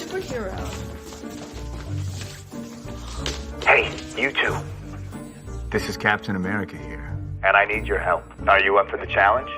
superhero. Hey, you two. This is Captain America here. And I need your help. Are you up for the challenge?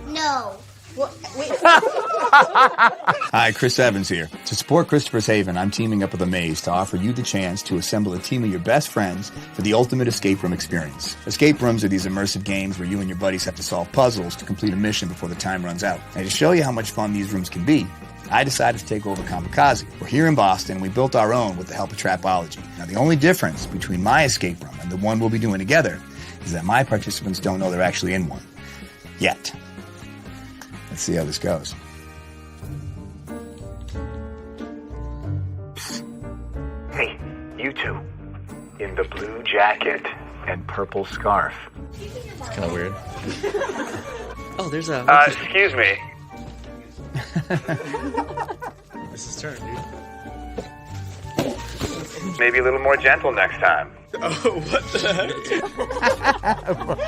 No. What? Wait. Hi, Chris Evans here. To support Christopher's Haven, I'm teaming up with Amaze to offer you the chance to assemble a team of your best friends for the ultimate escape room experience. Escape rooms are these immersive games where you and your buddies have to solve puzzles to complete a mission before the time runs out. And to show you how much fun these rooms can be, I decided to take over Kamikaze. We're here in Boston, and we built our own with the help of Trapology. Now, the only difference between my escape room and the one we'll be doing together is that my participants don't know they're actually in one. Yet. Let's see how this goes. Hey, you two. In the blue jacket and purple scarf. It's kind of weird. Oh, there's a... excuse me. It's his turn, dude. Maybe a little more gentle next time. Oh, what the heck?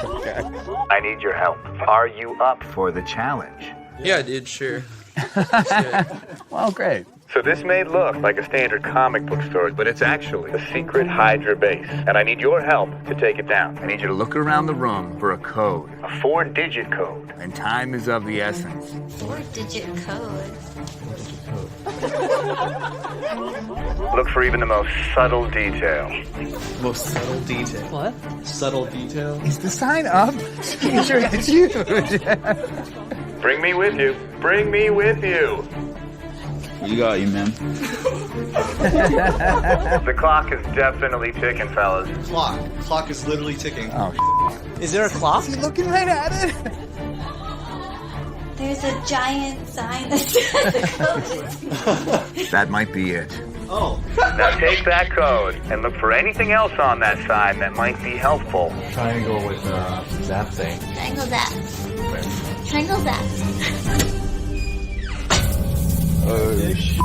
Okay. I need your help. Are you up for the challenge? Yeah, dude, sure. Well, great. So this may look like a standard comic book story, but it's actually a secret Hydra base. And I need your help to take it down. I need you to look around the room for a code. A 4-digit code. And time is of the essence. 4-digit code. Look for even the most subtle detail. Most subtle detail. What? Subtle detail? Is the sign up? It's huge. Bring me with you. Bring me with you. You got you, man. The clock is definitely ticking, fellas. Clock is literally ticking. Oh, Is there a clock? is he looking right at it? There's a giant sign that says the code. That might be it. Oh. Now take that code and look for anything else on that sign that might be helpful. Triangle with zap thing. Triangle zap. Triangle zap. Oh, shit.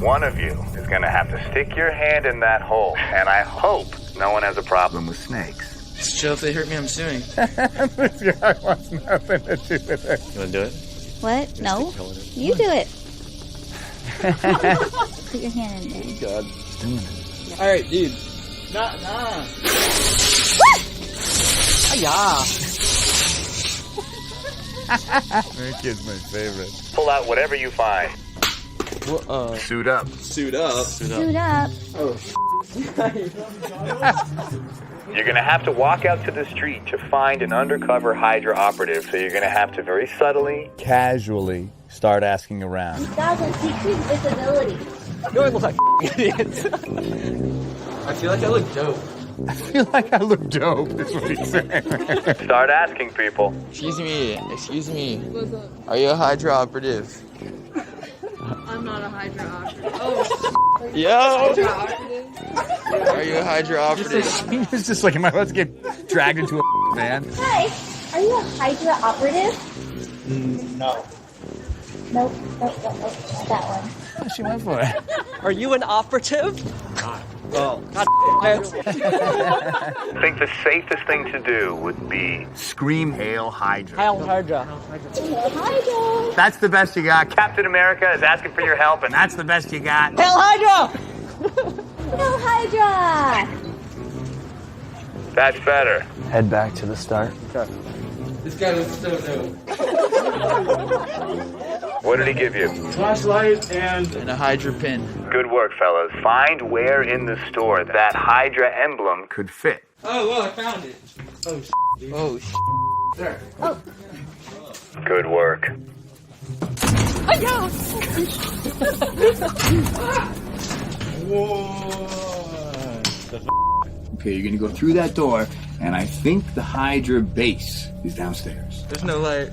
One of you is going to have to stick your hand in that hole. And I hope no one has a problem with snakes. Joe, if they hurt me, I'm suing. This guy wants nothing to do with it. You want to do it? What? No. You do it. Put your hand in there. God. He's doing it. All right, dude. Nah. Yeah. That kid's my favorite. Pull out whatever you find. Suit up. Suit up. Suit up. Oh, You're going to have to walk out to the street to find an undercover Hydra operative. So you're going to have to very subtly, Casually start asking around. That was secret visibility. No, look like idiots. I feel like I look dope. I feel like I look dope, is what he's saying. start asking people. Excuse me. What's up? Are you a Hydra operative? I'm not a Hydra operative. Oh, Yo! Hydra operative? Are you a Hydra operative? It's just like, am I about to get dragged into a van? Hi. Are you a Hydra operative? No. Nope. Not that one. Oh, she went for it. Are you an operative? Oh, God. I think the safest thing to do would be scream Hail Hydra. Hail Hydra. Hydra. That's the best you got. Captain America is asking for your help, and that's the best you got. Hail Hydra! No Hydra. That's better. Head back to the start. This guy looks so dope. What did he give you? Flashlight and And a Hydra pin. Good work, fellas. Find where in the store that Hydra emblem could fit. Oh, well, I found it. Oh, there. Good work. Okay, you're gonna go through that door, and I think the Hydra base is downstairs. There's no light.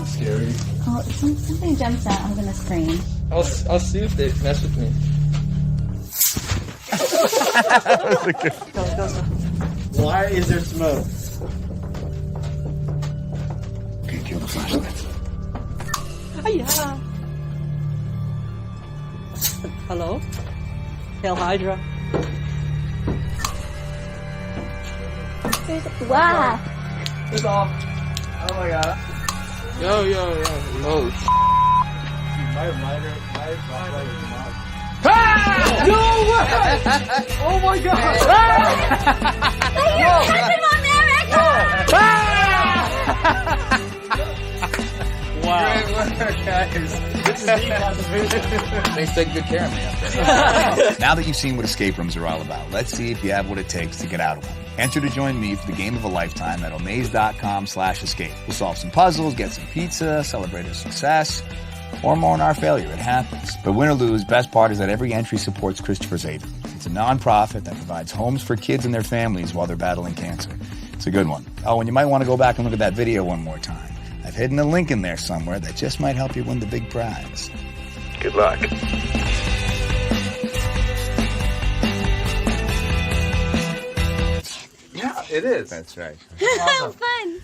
Scary. Oh, if something jumps out, I'm gonna scream. I'll see if they mess with me. Why is there smoke? Okay, kill the flashlights. Yeah. Hello? Hail Hydra. Wow. It's off. Oh my god. Yo. Oh, My lighter is not. No way! Oh my god! You're Captain America! Wow. Great work, guys. This is the contribution. They take good care of me up there. Now that you've seen what escape rooms are all about, let's see if you have what it takes to get out of one. Enter to join me for the game of a lifetime at omaze.com/escape. We'll solve some puzzles, get some pizza, celebrate a success, or mourn our failure. It happens. But win or lose, best part is that every entry supports Christopher's Haven. It's a non-profit that provides homes for kids and their families while they're battling cancer. It's a good one. Oh, and you might want to go back and look at that video one more time. I've hidden a link in there somewhere that just might help you win the big prize. Good luck. Yeah, it is. That's right. Fun.